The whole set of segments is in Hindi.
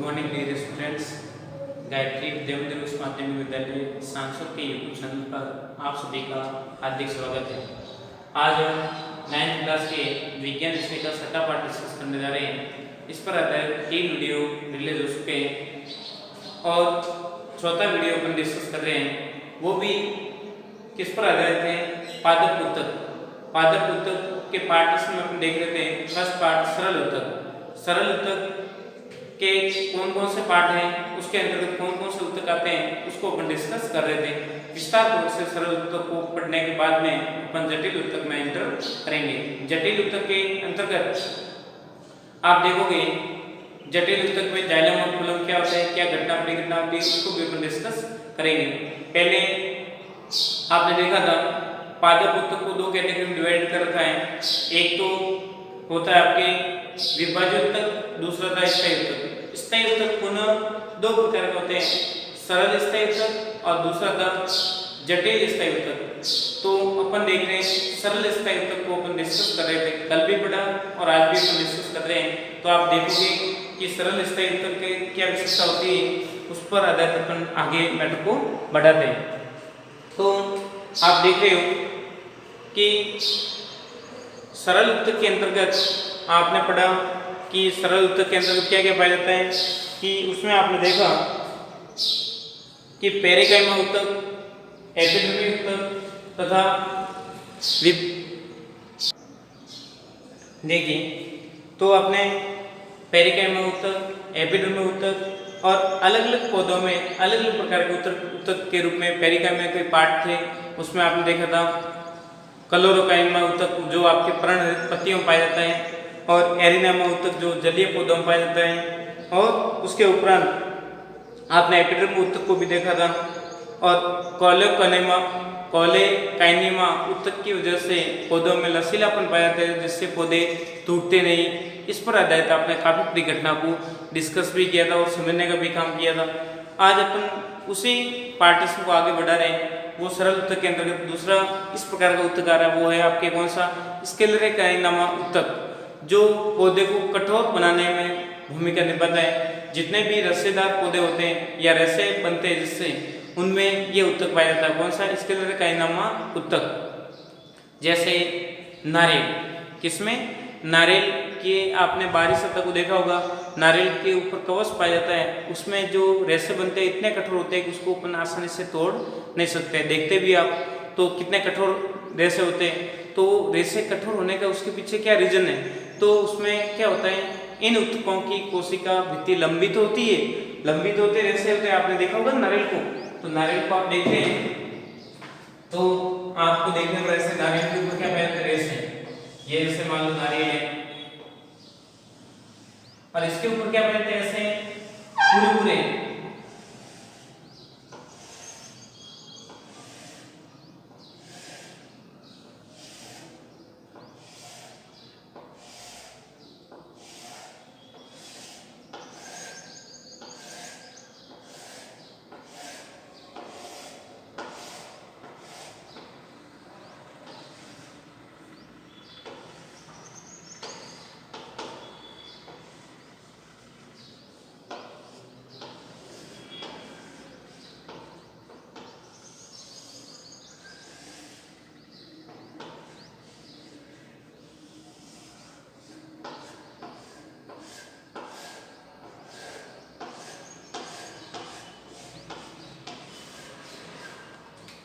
Morning dear students. Gayatri Vidya Mandir Uchch माध्यमिक विद्यालय सांसद के यूट्यूब चैनल पर आप सभी का हार्दिक स्वागत है। आज हम 9th क्लास के विज्ञान विषय का छठा पाठ डिस्कस करने जा रहे हैं। इस पर आधारित 3 वीडियो रिलीज हो चुके हैं और चौथा वीडियो अपन डिस्कस कर रहे हैं, वो भी किस पर आधारित है, पादप उत्तक। पादप उत्तक के पार्ट इसमें अपन देख रहे थे। फर्स्ट पार्ट सरल उत्तक। सरल उत्तक के कौन कौन से पार्ट हैं, उसके अंतर्गत कौन कौन से उत्तक आते हैं, उसको अपन डिस्कस कर रहे थे। विस्तार रूप से सरल उत्तक को पढ़ने के बाद में अपन जटिल उत्तक में एंटर करेंगे। जटिल उत्तक के अंतर्गत आप देखोगे जटिल उत्तक में जाइलम और फूलम क्या होता है, क्या घटना परिघटना होती है, उसको भी अपन डिस्कस करेंगे। पहले आपने देखा था पादप उत्तक को 2 कैटेगरी में डिवाइड कर रखा है। एक तो होता है आपके विभाज्य उत्तक, दूसरा था स्थायी उत्तक। स्थायी उत्तक पुनः 2 प्रकार के होते हैं, सरल स्थायी उत्तक और दूसरा था जटिल स्थायी उत्तक। तो अपन देख रहे हैं सरल स्थायी उत्तक को अपन डिस्कस कर रहे थे, कल भी पढ़ा और आज भी अपन डिस्कस कर रहे हैं। तो आप देखोगे कि सरल स्थायी उत्तक के क्या विशेषता होती है, उस पर आधारित अपन आगे मैटर को बढ़ाते हैं। तो आप देख रहे हो कि सरल उत्तक के अंतर्गत आपने पढ़ा कि सरल उत्तक के अंतर्गत क्या क्या पाया जाता है, कि उसमें आपने देखा कि पेरेकाइमा उत्तक, एपिडर्मी उत्तक तथा देखिए तो आपने पेरेकाइमा उत्तक, एपिडर्मी उत्तक और अलग अलग पौधों में अलग अलग प्रकार के उत्तक के रूप में पेरेकाइमा के पार्ट थे। उसमें आपने देखा था क्लोरोकाइमा उत्तक जो आपके पर्णरहित पत्तियों में पाया जाता है, और एरिनामा उत्तक जो जलीय पौधों में पाया जाता है, और उसके उपरांत आपने एपिडर्मी उत्तक को भी देखा था। और कोलेकाइनेमा उत्तक की वजह से पौधों में लचीलापन पाया जाता है, जिससे पौधे टूटते नहीं। इस पर आधारित आपने काफी परिघटना को डिस्कस भी किया था और समझने का भी काम किया था। आज अपन उसी पार्टीशन को आगे बढ़ा रहे हैं। वो सरल उत्तक के अंतर्गत दूसरा इस प्रकार का उत्तक आ रहा है, वो है आपके कौन सा, स्क्लेरोकाइनेमा उत्तक, जो पौधे को कठोर बनाने में भूमिका निभाता है। जितने भी रस्सेदार पौधे होते हैं या रेशे बनते हैं जिससे, उनमें ये उत्तक पाया जाता है। कौन सा, स्क्लेरोकाइनेमा उत्तक। जैसे नारियल, किसमें, नारियल के आपने बाहरी सतह को देखा होगा, नारियल के ऊपर कवच पाया जाता है, उसमें जो रेशे बनते हैं इतने कठोर होते हैं कि उसको अपन आसानी से तोड़ नहीं सकते। देखते भी आप तो कितने कठोर रेशे होते हैं। तो रेशे कठोर होने का उसके पीछे क्या रीजन है, तो उसमें क्या होता है, इन उत्तकों की कोशिका भित्ति लंबित होती है, लंबित होते रेशे होते हैं। आपने देखा होगा नारियल को, तो नारियल को आप देखते हैं तो आपको देखने पर ऐसे नारियल के ऊपर क्या पाया जाता है, रेशे। ये जैसे मान लो नारियल है और इसके ऊपर क्या पाया जाता है, ऐसे पूरे पूरे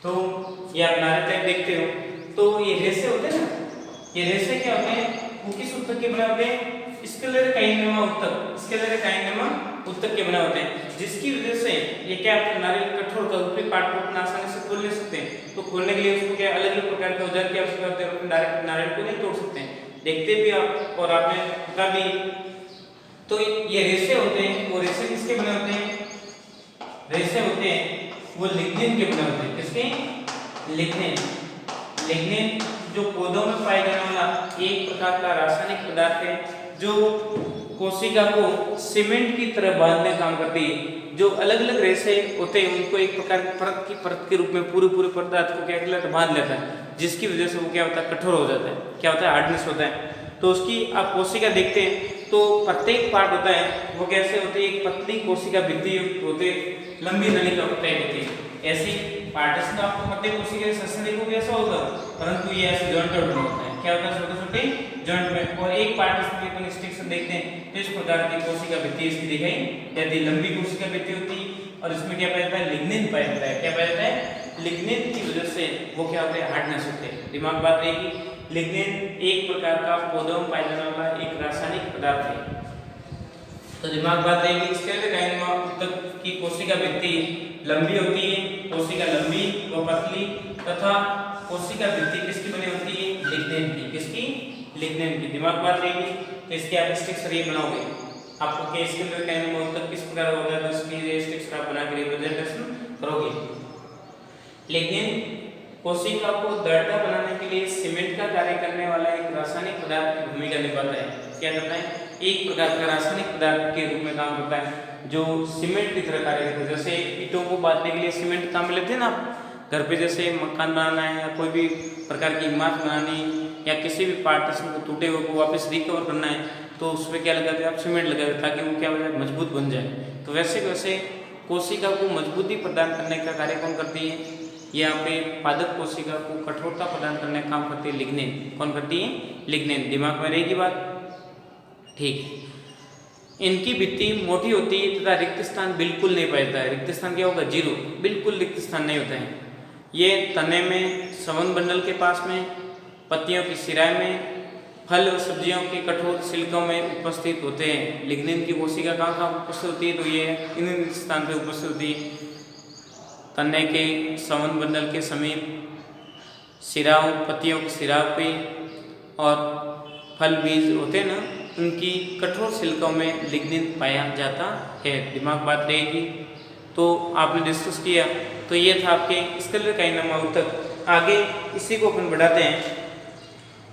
तो ये आप नारियल टाइप देखते हो, तो ये रेशे होते हैं ना, ये रेशे क्या होते हैं, वो किस उत्तक के बने होते हैं, स्क्लेरोकाइनेमा उत्तक, स्क्लेरोकाइनेमा उत्तक के बने होते हैं। जिसकी वजह से ये क्या नारियल कठोर का ऊपरी पार्ट को अपना आसानी से खोल नहीं सकते हैं। तो खोलने के लिए उसको क्या अलग अलग प्रकार के औजार की आवश्यकता होती है, अपन डायरेक्ट नारियल को नहीं तोड़ सकते हैं। देखते भी आप और आपने पता भी। तो ये रेशे होते हैं, वो रेशे किसके बने होते हैं, रेशे होते हैं वो लिग्निन के बने होते हैं। किसके, लिग्निन। लिग्निन जो पौधों में पाया जाने वाला एक प्रकार का रासायनिक पदार्थ है, जो कोशिका को सीमेंट की तरह बांधने का काम करती है। जो अलग अलग रेशे होते हैं उनको एक प्रकार की परत के रूप में पूरे पदार्थ को क्या कहलाता है, बांध लेता है, जिसकी वजह से वो क्या होता है, कठोर हो जाता है। क्या होता है, हार्डनेस होता है। तो उसकी आप कोशिका देखते हैं तो प्रत्येक पार्ट होता है वो कैसे होते हैं, एक पतली कोशिका भित्ति युक्त होते, लंबी नलिका होती है। ऐसी पार्टिशन तो आपको प्रत्येक कोशिका के संरचना को कैसा होगा, परंतु ये ऐसे जॉइंटेड होता है। क्या होता है, छोटे छोटे जॉइंट में। और एक पार्टिशन में अपन स्ट्रक्चर देखते हैं तो इस प्रकार की कोशिका भित्ति इसकी दिखाई जाती, लंबी कोशिका भित्ति होती है। और इसमें क्या पाया जाता है, लिग्निन पाया जाता है। क्या पाया जाता है, लिग्निन की वजह से वो क्या होते हैं, हार्डनेस होते हैं। दिमाग बात रहेगी, लिग्निन एक प्रकार का पौधों में पाया जाने वाला एक रासायनिक पदार्थ है। तो दिमाग बात रहेगी, स्क्लेरोकाइनमा ऊतक की कोशिका भित्ति लंबी होती है, कोशिका लंबी व पतली, तथा कोशिका भित्ति किसकी बनी होती है, लिग्निन की। किसकी, लिग्निन की। दिमाग बात रहेगी, तो इसके आप स्ट्रक्चर ये बनाओगे, आपको केस के अंदर कहने में तक किस प्रकार होगा, तो इसकी स्ट्रक्चर आप बना के रिप्रेजेंटेशन करोगे। लेकिन कोशिका को दृढ़ता बनाने के लिए सीमेंट का कार्य करने वाला एक रासायनिक पदार्थ की भूमिका निभाता है। क्या करता है, एक प्रकार का रासायनिक पदार्थ के रूप में काम करता है जो सीमेंट की तरह कार्य करता है। जैसे ईंटों को बांधने के लिए सीमेंट काम में लेते हैं ना, घर पे जैसे मकान बनाना है या कोई भी प्रकार की इमारत बनानी या किसी भी पार्टीशन को टूटे हुए को वापस रिकवर करना है, तो उसमें क्या लगाते हैं आप, सीमेंट लगाते हैं, ताकि वो क्या हो जाए, मजबूत बन जाए। तो वैसे वैसे कोशिका को मजबूती प्रदान करने का कार्य कौन करती है, ये यहाँ पे पादप कोशिका को कठोरता प्रदान करने का काम करती है लिग्निन। कौन करती है, लिग्निन। दिमाग में रहेगी बात, ठीक। इनकी भित्ति मोटी होती है तथा रिक्त स्थान बिल्कुल नहीं पाता है। रिक्त स्थान क्या होगा, जीरो, बिल्कुल रिक्त स्थान नहीं होता है। ये तने में, संवहन बंडल के पास में, पत्तियों की सिराएं में, फल और सब्जियों के कठोर छिलकों में उपस्थित होते हैं। लिग्निन की कोशिका कहाँ उपस्थित होती है, तो ये इन स्थान पे उपस्थित होती है, तने के संवहन बंडल के समीप, सिराओं, पत्तियों की सिरा पे, और फल बीज होते हैं ना, उनकी कठोर छिलकों में लिग्निन पाया जाता है। दिमाग बात रहेगी। तो आपने डिस्कस किया, तो ये था आपके स्क्लेरोकाइनमा ऊतक। आगे इसी को अपन बढ़ाते हैं,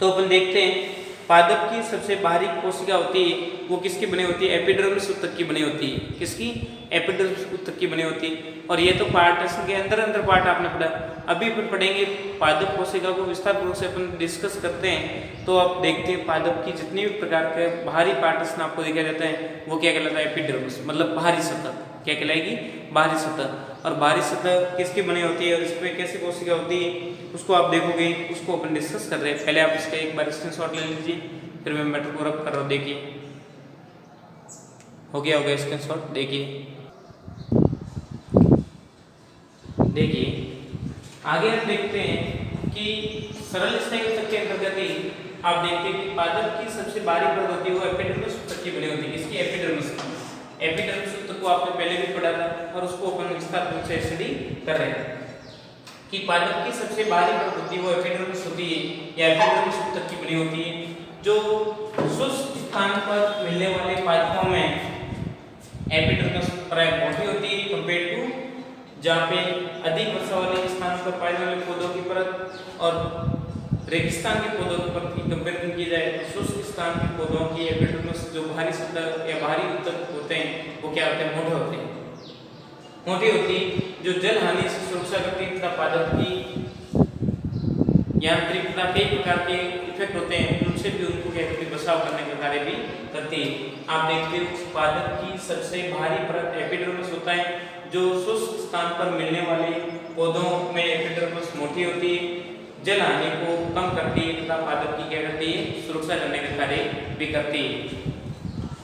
तो अपन देखते हैं पादप की सबसे बाहरी कोशिका होती है वो किसकी बनी होती है, एपिडर्मिस ऊतक की बनी होती है। किसकी, एपिडर्मिस ऊतक की बनी होती है। और ये तो पार्टीशन के अंदर अंदर पार्ट आपने पढ़ा। अभी अपन पढ़ेंगे पादप कोशिका को विस्तार पूर्वक से अपन डिस्कस करते हैं। तो आप देखते हैं पादप की जितनी भी प्रकार के बाहरी पार्टीशन आपको देखा जाता है वो क्या कहलाता है, एपिडर्मिस, मतलब बाहरी सतह। क्या कहलाएगी, बाहरी सतह। और बाहरी सतह किसकी बनी होती है और इसमें कैसी कोशिका होती है उसको आप देखोगे, उसको अपन डिस्कस कर रहे हैं। पहले आप इसका एक बार स्क्रीनशॉट ले लीजिए, फिर मैं मैटर को रब कर रहा हूँ। देखिए, हो गया स्क्रीनशॉट। देखिए आगे हम देखते हैं कि सरल स्नायु ऊतक के अंतर्गत ही आप देखते हैं कि पादप की सबसे बाहरी परत होती है वो एपिडर्मिस ऊतक की बनी होती है। इसकी एपिडर्मिस ऊतक को आपने पहले भी पढ़ा था और उसको अपन विस्तार रूप से स्टडी कर रहे हैं कि पादप की सबसे बाहरी परत होती है वो एपिडर्मिस होती है या एपिडर्मिस ऊतक की बनी होती है, जो शुष्क स्थान पर मिलने वाले पादपों में एपिडर्मिस परत मोटी होती है कंपेयर टू जहाँ पे अधिक वर्षा वाले स्थान पर पाए जाने वाले पौधों की परत और रेगिस्तान के पौधों की परत की कंपेरिजन की जाए तो शुष्क स्थान के पौधों की एपिडर्मिस जो बाहरी सतह या बाहरी ऊतक होते हैं वो क्या होते हैं, मोटे होते हैं। मोटी होती जो जल हानि से सुरक्षा करती तथा पादप की यांत्रिकता कई प्रकार के इफेक्ट होते हैं उनसे भी उनको क्या करती है, बचाव करने का कार्य भी करती है। आप देखते हो पादप की सबसे बाहरी परत एपिडर्मिस होता है, जो शुष्क स्थान पर मिलने वाले पौधों में एपिडर्मिस मोटी होती है, जल हानि को कम करती है तथा पादप की क्या करती है, सुरक्षा करने का कार्य भी करती है।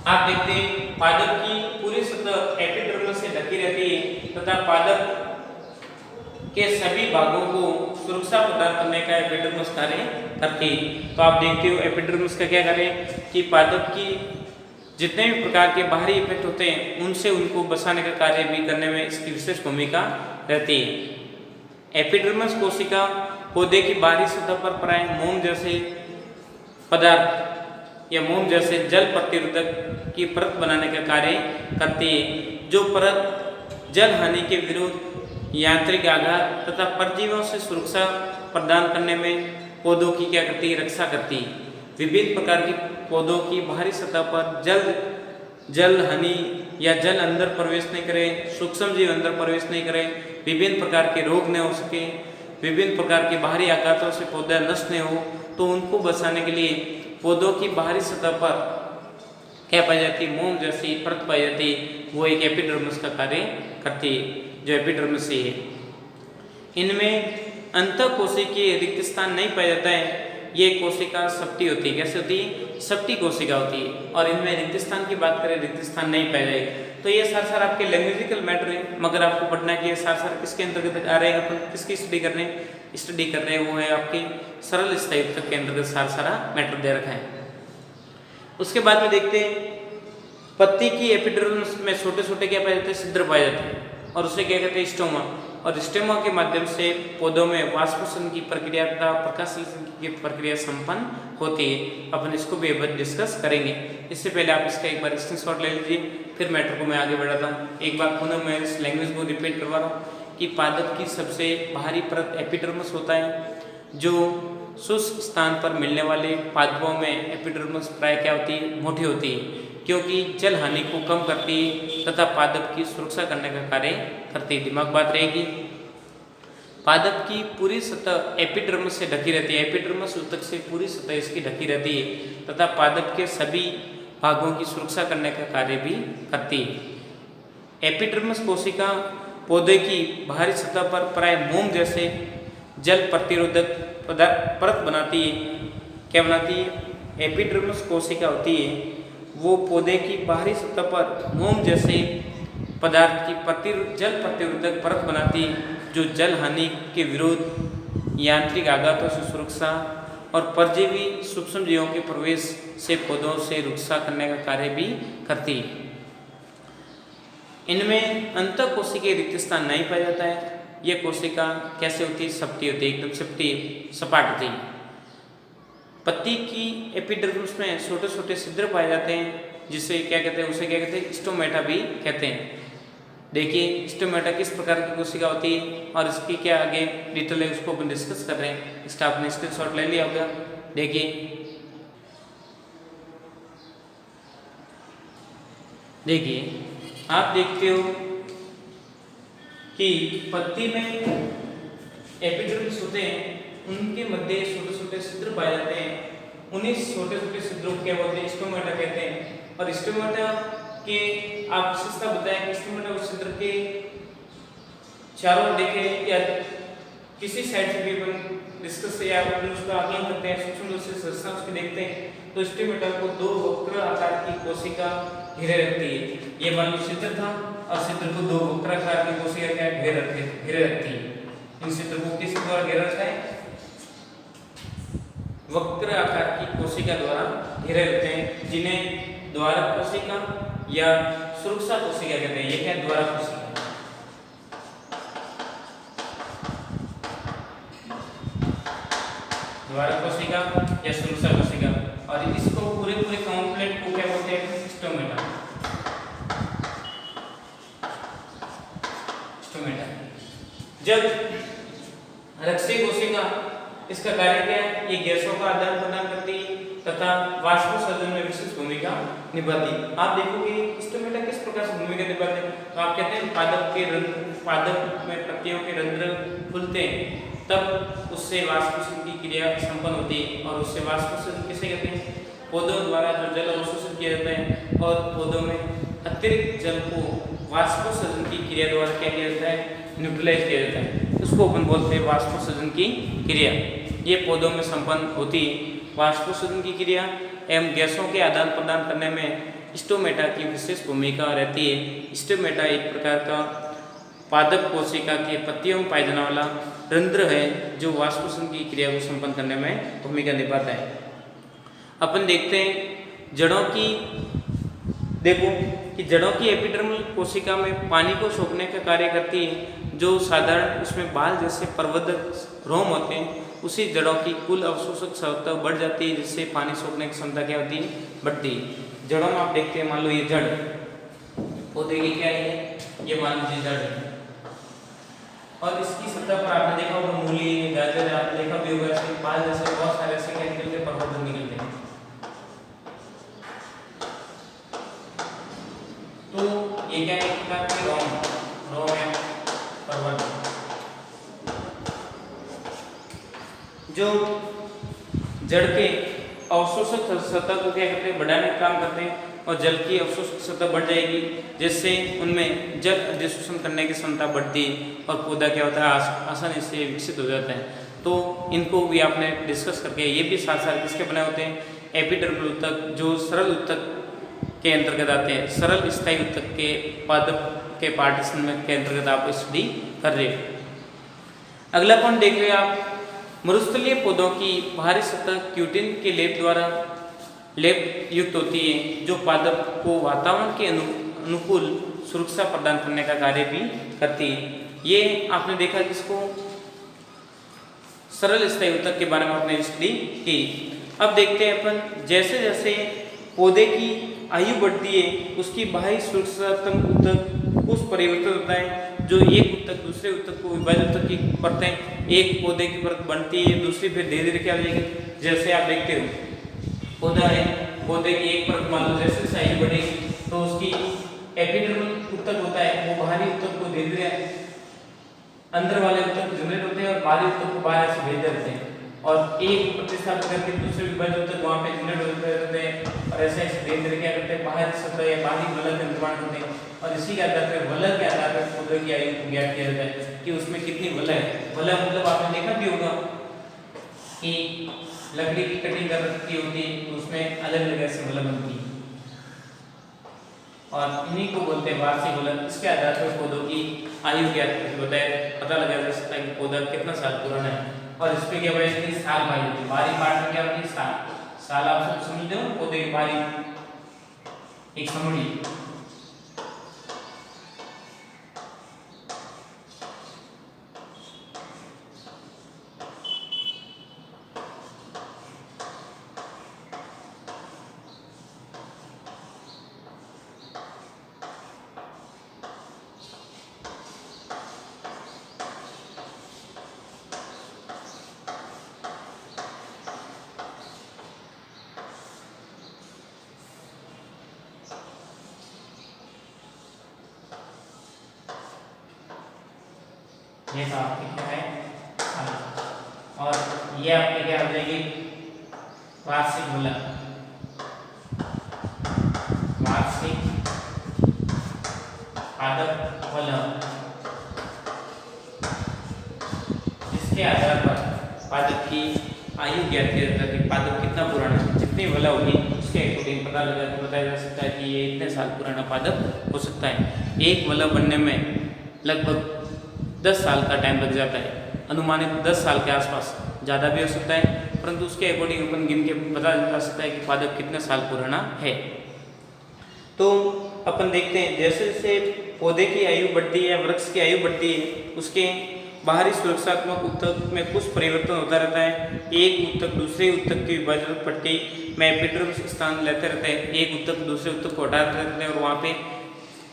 आप देखते हैं पादप की पूरी सतह एपिडर्मिस से ढकी रहती है तथा पादप के सभी भागों को सुरक्षा प्रदान करने का एपिडर्मिस कार्य करती है। तो आप देखते हो एपिडर्मिस का क्या कार्य कि पादप की जितने भी प्रकार के बाहरी इफेक्ट होते हैं उनसे उनको बचाने का कार्य भी करने में इसकी विशेष भूमिका रहती है। एपिडर्मिस कोशिका पौधे की बाहरी सतह पर प्राय मोम जैसे पदार्थ या मोम जैसे जल प्रतिरोधक की परत बनाने का कार्य करती है, जो परत जल हानि के विरुद्ध यांत्रिक आघात तथा परजीवियों से सुरक्षा प्रदान करने में पौधों की क्या करती है, रक्षा करती है। विभिन्न प्रकार की पौधों की बाहरी सतह पर जल हानि या जल अंदर प्रवेश नहीं करे, सूक्ष्म जीव अंदर प्रवेश नहीं करे, विभिन्न प्रकार के रोग न हो सके, विभिन्न प्रकार के बाहरी आघातों से पौधा नष्ट नहीं हो, तो उनको बचाने के लिए पौधों की बाहरी सतह पर क्या पाई जाती है, मोम जैसी परत पाई जाती है, वो एक एपिडर्मिस का कार्य करती है, जो एपिडर्मिस से है। इनमें अंतःकोशिकीय रिक्त स्थान नहीं पाया जाता है, ये कोशिका सप्टी होती है। कैसे होती है, सप्टी कोशिका होती है, और इनमें रिक्त स्थान की बात करें, रिक्त स्थान नहीं पाया जाएगा। तो ये सार आपके लैंग्वेजिकल मैटर है, मगर आपको पढ़ना है कि ये सार किसके अंतर्गत आ रहे हैं, अपन किसकी स्टडी कर रहे हैं, वो है आपके सरल स्थायी उत्तक के अंतर्गत सारा मैटर दे रखा है। उसके बाद में देखते हैं पत्ती की एपिडर्मिस में छोटे छोटे क्या पाए जाते हैं, छिद्र पाए जाते हैं, और उसे क्या कहते हैं, स्टोमा। और स्टेमा के माध्यम से पौधों में वाष्पोषण की प्रक्रिया तथा प्रकाश संश्लेषण की प्रक्रिया संपन्न होती है। अपन इसको भी अब डिस्कस करेंगे। इससे पहले आप इसका एक बार स्क्रीनशॉट ले लीजिए, फिर मैटर को मैं आगे बढ़ाता हूँ। एक बार पुनः मैं इस लैंग्वेज को रिपीट करवा रहा हूँ कि पादप की सबसे बाहरी परत एपिडर्मिस होता है, जो शुष्क स्थान पर मिलने वाले पादपों में एपिडर्मिस प्राय क्या होती है, मोटी होती है, क्योंकि जल हानि को कम करती है तथा पादप की सुरक्षा करने का कार्य करती है। दिमाग बात रहेगी, पादप की पूरी सतह एपिडर्मिस से ढकी रहती है, एपिडर्मिस उत्तक से पूरी सतह इसकी ढकी रहती है तथा पादप के सभी भागों की सुरक्षा करने का कार्य भी करती है। एपिडर्मिस कोशिका पौधे की बाहरी सतह पर प्राय मोम जैसे जल प्रतिरोधक परत बनाती है। क्या बनाती है, एपिडर्मिस कोशिका होती है, वो पौधे की बाहरी सतह पर मोम जैसे पदार्थ की जल प्रतिरोधक परत बनाती है, जो जल हानि के विरोध, यांत्रिक आघातों से सुरक्षा और परजीवी सूक्ष्म जीवों के प्रवेश से पौधों से रक्षा करने का कार्य भी करती है। इनमें अंतःकोशिकीय रिक्त स्थान नहीं पाया जाता है। यह कोशिका कैसे होती है, सप्टी होती है, एकदम सप्टी सपाट होती है। पत्ती की एपिडर्मिस में छोटे छोटे छिद्र पाए जाते हैं, जिसे क्या कहते हैं, उसे क्या कहते हैं, स्टोमेटा भी कहते हैं। देखिए स्टोमेटा किस प्रकार की कोशिका होती है और इसकी क्या आगे डिटेल है, उसको अपन डिस्कस कर रहे हैं। इसका आपने स्क्रीनशॉट ले लिया होगा। देखिए आप देखते हो कि पत्ती में एपिडर्मिस होते हैं, उनके मध्य छोटे छोटे छिद्र पाए जाते हैं। उन्हीं छोटे छोटे छिद्रों को क्या बोलते हैं, स्टोमेटा कहते हैं। और स्टोमेटा के आप विशेषता बताएं कि स्टोमेटा उस छिद्र के चारों ओर देखें या किसी साइड से भी अपन डिस्कस या उसका आकलन करते हैं, सूक्ष्म रूप से संरचना उसकी देखते हैं, तो स्टोमेटा को दो वक्र आकार की कोशिका घेरे रखती है। ये मान लो छिद्र था और छिद्र को दो वक्र आकार की कोशिका क्या घेरे रखती है। इन छिद्र को किस द्वारा घेरा रखा है, वक्र आकार की कोशिका द्वारा घेरे रहते हैं, जिन्हें द्वारक कोशिका या सुरक्षा कोशिका कहते हैं। ये क्या द्वारक कोशिका, द्वारक कोशिका या सुरक्षा कोशिका, और इसको पूरे कॉम्प्लेट को क्या बोलते हैं, स्टोमेटा। जब रक्षी कोशिका, इसका कार्य क्या है, ये गैसों का आदान प्रदान करती है तथा वाष्पोत्सर्जन में विशेष भूमिका निभाती है। आप देखोगे स्टोमेटा किस प्रकार से भूमिका निभाते हैं, तो आप कहते हैं पादप में पत्तियों के रंध्र खुलते हैं, तब उससे वाष्पोत्सर्जन की क्रिया संपन्न होती है। और उससे वाष्पोत्सर्जन किसे कहते हैं, पौधों द्वारा जो जल अवशोषित किया जाता है और पौधों में अतिरिक्त जल को वाष्पोत्सर्जन की क्रिया द्वारा क्या किया जाता है, न्यूट्रलाइज किया जाता है। उसको अपन बोलते हैं वाष्पोत्सर्जन की क्रिया। ये पौधों में संपन्न होती है। वाष्पोत्सर्जन की क्रिया एवं गैसों के आदान प्रदान करने में स्टोमेटा की विशेष भूमिका रहती है। स्टोमेटा एक प्रकार का पादप कोशिका के पत्तियों में पाया जाने वाला रंध्र है, जो वाष्पोत्सर्जन की क्रिया को संपन्न करने में भूमिका निभाता है। अपन देखते हैं जड़ों की, देखो कि जड़ों की एपिडर्मल कोशिका में पानी को सोखने का कार्य करती है। जो साधारण उसमें बाल जैसे प्रवर्धक रोम होते हैं, उसी जड़ों की कुल अवशोषक क्षमता बढ़ जाती है, जिससे पानी सोखने की क्षमता क्या होती है, बढ़ती है। जड़ों में आप देखते हैं, मान लो ये जड़ पौधे की क्या है, ये मान लीजिए जड़ है, और इसकी सतह पर आपने देखा होगा मूली, गाजर, आपने देखा भी होगा ऐसे बाल जैसे बहुत सारे ऐसे क्या निकलते हैं, प्रवर्धक निकलते हैं। तो ये क्या है, रोम है प्रवर्धक, जो जड़ के अवशोषक सतह को क्या करते हैं, बढ़ाने का काम करते हैं। और जल की अवशोषण क्षमता बढ़ जाएगी, जिससे उनमें जल अधिशोषण करने की क्षमता बढ़ती और पौधा क्या होता है आसानी से विकसित हो जाता है। तो इनको भी आपने डिस्कस करके, ये भी साथ साथ किसके बने होते हैं, एपिडर्मल उत्तक जो सरल उत्तक के अंतर्गत आते हैं, सरल स्थायी उत्तक के पादप के पार्टीशन में के अंतर्गत आप स्टडी कर रहे हो। अगला पॉइंट देख रहे हैं आप, मरुस्थलीय पौधों की बाहरी सतह क्यूटिन के लेप द्वारा लेप युक्त होती है, जो पादप को वातावरण के अनुकूल सुरक्षा प्रदान करने का कार्य भी करती है। ये आपने देखा किसको, सरल स्थायी उत्तक के बारे में आपने स्टडी की। अब देखते हैं अपन, जैसे जैसे पौधे की आयु बढ़ती है उसकी बाहरी सुरक्षात्मक उत्तक कुछ परिवर्तन होता है, जो एक उत्तक दूसरे उत्तक को विभाजित उत्तक की परतें, एक पौधे की परत बनती है, दूसरी फिर धीरे धीरे क्या हो जाएगी। जैसे आप देखते हो पौधा है, पौधे की एक परत मान लो जैसे जैसे आयु बढ़ेगी तो उसकी एपिडर्मल उत्तक होता है, वो बाहरी उत्तक को धीरे धीरे अंदर वाले उत्तक जनरेट होते हैं और बाहरी उत्तक को बाहर से भेज देते हैं, और एक प्रतिस्थापित करके दूसरे विभाजित उत्तक वहाँ पे जनरेट होते रहते हैं, और ऐसे ऐसे धीरे धीरे क्या करते हैं, बाहरी सतह या बाहरी वलय का निर्माण करते हैं, और इसी के आधार पर वलय के आधार पर पौधे की आयु को ज्ञात किया जाता है कि उसमें कितनी वलय है। वलय मतलब आपने देखा भी होगा कि लकड़ी की कटिंग कर रखी होती है तो उसमें अलग अलग ऐसे वलय बनती है, और इन्हीं को बोलते हैं वार्षिक वलय। इसके आधार पर पौधों की आयु ज्ञात पता लगाया जा सकता है कि पौधा कितना साल पुराना है, और इस पे क्या होता है, साल पाई होती है। बाहरी पार्ट में क्या होती है, साल आप सब समझते हो, पौधे की बाहरी एक समूह। ये तो आपकी क्या है, और ये आपकी क्या हो जाएगी, वार्षिक वलय। वार्षिक पादप वलय, इसके आधार पर पादप की आयु ज्ञात किया जाता है कि पादप कितना पुराना है। जितनी वलय होगी उसके अकॉर्डिंग बताया जा सकता है कि ये इतने साल पुराना पादप हो सकता है। एक वलय बनने में लगभग 10 साल का टाइम लग जाता है, अनुमानित 10 साल के आसपास, ज़्यादा भी हो सकता है, परंतु उसके अकॉर्डिंग अपन गिन के पता जा सकता है कि पादप कितने साल पुराना है। तो अपन देखते हैं जैसे जैसे पौधे की आयु बढ़ती है, वृक्ष की आयु बढ़ती है, उसके बाहरी सुरक्षात्मक उत्तक में कुछ परिवर्तन होता रहता है। एक उत्तक दूसरे उत्तक की विभाजन पट्टी में एपिडर्मल स्थान लेते रहते हैं, एक उत्तक दूसरे उत्तक को हटाते रहते हैं, और वहाँ पे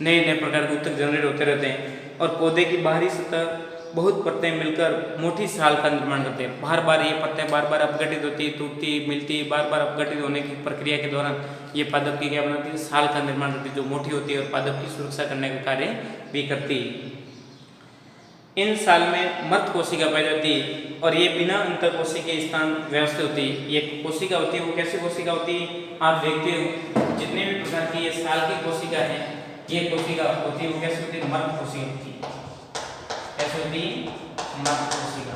नए नए प्रकार के उत्तक जनरेट होते रहते हैं, और पौधे की बाहरी सतह बहुत परतें मिलकर मोटी साल का निर्माण करते हैं। बार बार ये परतें बार बार अपघटित होती, टूटती, मिलती, बार बार अपघटित होने की प्रक्रिया के दौरान ये पादप की क्या बनाती है, साल का निर्माण करती है, जो मोटी होती है और पादप की सुरक्षा करने का कार्य भी करती है। इन साल में मर्द कोशिका पाई जाती है, और ये बिना अंतर कोशिकीय स्थान व्यवस्थित होती है। ये कोशिका होती है, वो कैसी कोशिका होती है, आप देखते हो जितने भी प्रकार की ये साल की कोशिका है, ये कोशिका होती है वो कैसे होती है, मर्द कोशिका होती है। कैसे होती है, मर्द कोशिका।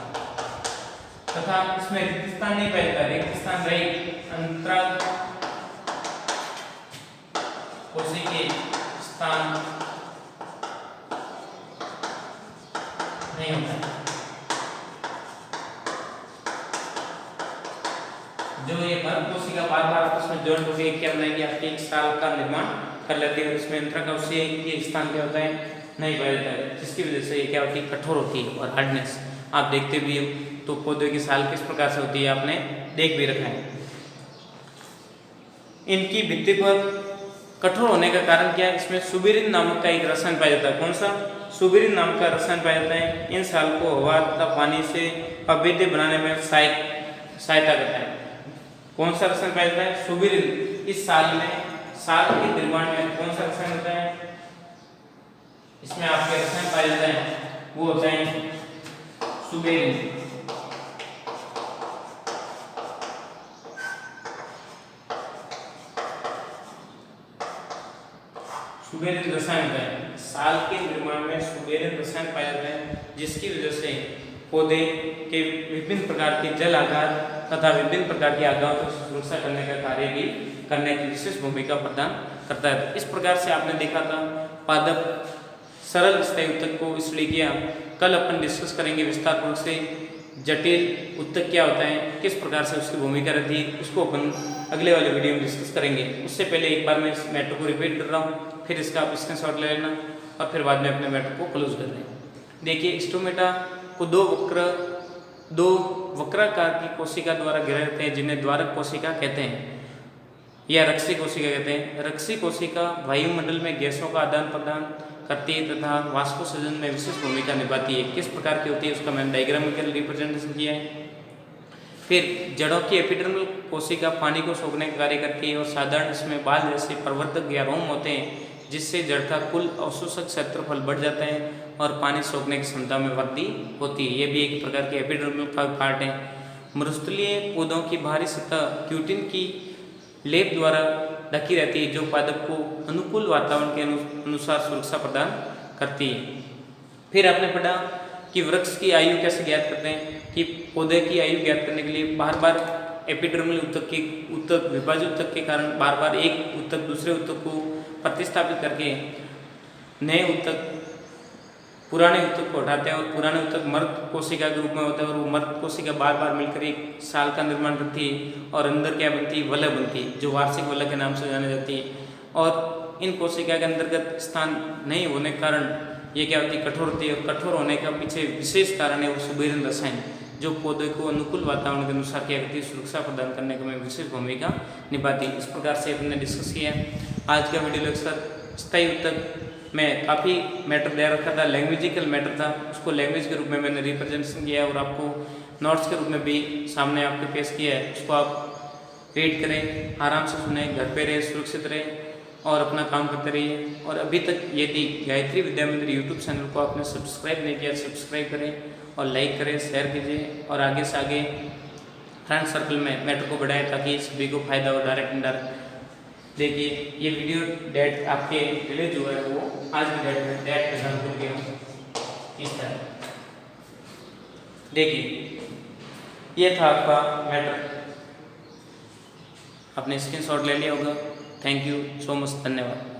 तथा इसमें रिक्त स्थान नहीं पाया जाता, रिक्त स्थान रहित अंतराल कोशिकीय स्थान नहीं होता है। जो ये मर्द कोशिका बार बार आपस में जॉइंट होकर क्या बनाएगी, आपके एक साल का निर्माण कर लेती है, इसमें अंतराकोशीय स्थान क्या होता है, नहीं पाया जाता है, जिसकी वजह से ये क्या होती है, कठोर होती है। और हार्डनेस आप देखते भी हो तो पौधे की साल किस प्रकार से होती है, आपने देख भी रखा है। इनकी भित्ति पर कठोर होने का कारण क्या है, इसमें सुबिरिन नामक का एक रसायन पाया जाता है। कौन सा, सुबिरिन नाम का रसायन पाया जाता है। इन साल को हवा तथा पानी से अभेद्य बनाने में सहायता करता है। कौन सा रसायन पाया जाता है, सुबिरिन। इस साल में साल के निर्माण में कौन सा रसायन होता है, इसमें आपके रसायन पाए जाते हैं, वो होता है सुबेरिन। सुबेरिन रसायन होता है। साल के निर्माण में सुबेरिन रसायन पाया जाता है, जिसकी वजह से पौधे के विभिन्न प्रकार के जल आघात तथा विभिन्न प्रकार के आघातों से सुरक्षा करने का कार्य भी करने की विशेष भूमिका प्रदान करता है। इस प्रकार से आपने देखा था पादप सरल स्थायी उत्तक को इसलिए किया। कल अपन डिस्कस करेंगे विस्तार पूर्वक से जटिल उत्तक क्या होता है, किस प्रकार से उसकी भूमिका रहती है, उसको अपन अगले वाले वीडियो में डिस्कस करेंगे। उससे पहले एक बार मैं इस मैटर को रिपीट कर रहा हूँ, फिर इसका आप स्क्रीनशॉट ले लेना और फिर बाद में अपने मैटर को क्लोज कर लें। देखिए, स्टोमेटा को दो वक्राकार की कोशिका द्वारा घेरे रहते हैं, जिन्हें द्वारक कोशिका कहते हैं या रक्षी कोशिका कहते हैं। रक्षी कोशिका वायुमंडल में गैसों का आदान प्रदान करती है तथा वाष्पोत्सर्जन में विशेष भूमिका निभाती है। किस प्रकार की होती है उसका मैंने डायग्रामिकल रिप्रेजेंटेशन किया है। फिर जड़ों की एपिडर्मल कोशिका पानी को सोखने का कार्य करती है और साधारण इसमें बाल जैसे प्रवर्धक या रोम होते हैं, जिससे जड़ का कुल अवशोषक क्षेत्रफल बढ़ जाता है और पानी सोखने की क्षमता में वृद्धि होती है। ये भी एक प्रकार के एपिडर्मल का पार्ट है। मृस्थलीय पौधों की बाहरी सतह क्यूटिन की लेप द्वारा ढकी रहती है, जो पादप को अनुकूल वातावरण के अनुसार सुरक्षा प्रदान करती है। फिर आपने पढ़ा कि वृक्ष की आयु कैसे ज्ञात करते हैं, कि पौधे की आयु ज्ञात करने के लिए बार बार एपिडर्मल उत्तक विभाजित उत्तक के कारण बार बार एक उत्तक दूसरे उत्तक को प्रतिस्थापित करके नए उत्तक पुराने उत्तक को हटाते हैं और पुराने उत्तक मर्द कोशिका के रूप में होता है और वो मर्द कोशिका बार बार मिलकर एक साल का निर्माण करती है और अंदर क्या बनती है, वलय बनती है, जो वार्षिक वलय के नाम से जानी जाती है। और इन कोशिका के अंतर्गत स्थान नहीं होने के कारण ये क्या होती है, कठोर होती है। और कठोर होने का पीछे विशेष कारण है वो सुबेरिन रसायन, जो पौधे को अनुकूल वातावरण के अनुसार क्या करती है, सुरक्षा प्रदान करने में विशेष भूमिका निभाती है। इस प्रकार से हमने डिस्कस किया। आज का वीडियो लेक्चर स्थायी उत्तक में काफ़ी मैटर दे रखा था, लैंग्वेजिकल मैटर था, उसको लैंग्वेज के रूप में मैंने रिप्रेजेंटेशन किया और आपको नोट्स के रूप में भी सामने आपके पेश किया है। उसको आप रीड करें, आराम से सुने, घर पे रहे, सुरक्षित रहे और अपना काम करते रहिए। और अभी तक यदि गायत्री विद्या मंदिर यूट्यूब चैनल को आपने सब्सक्राइब नहीं किया, सब्सक्राइब करें और लाइक करें, शेयर कीजिए और आगे से आगे फ्रेंड सर्कल में मैटर को बढ़ाएं ताकि सभी को फायदा हो, डायरेक्ट इनडायरेक्ट। देखिए, ये वीडियो डेट आपके रिलीज हुआ है, वो आज की डेट में डेट के साथ जुड़ गया इस तरह। देखिए, ये था आपका मैटर, आपने स्क्रीनशॉट ले लिया होगा। थैंक यू सो मच, धन्यवाद।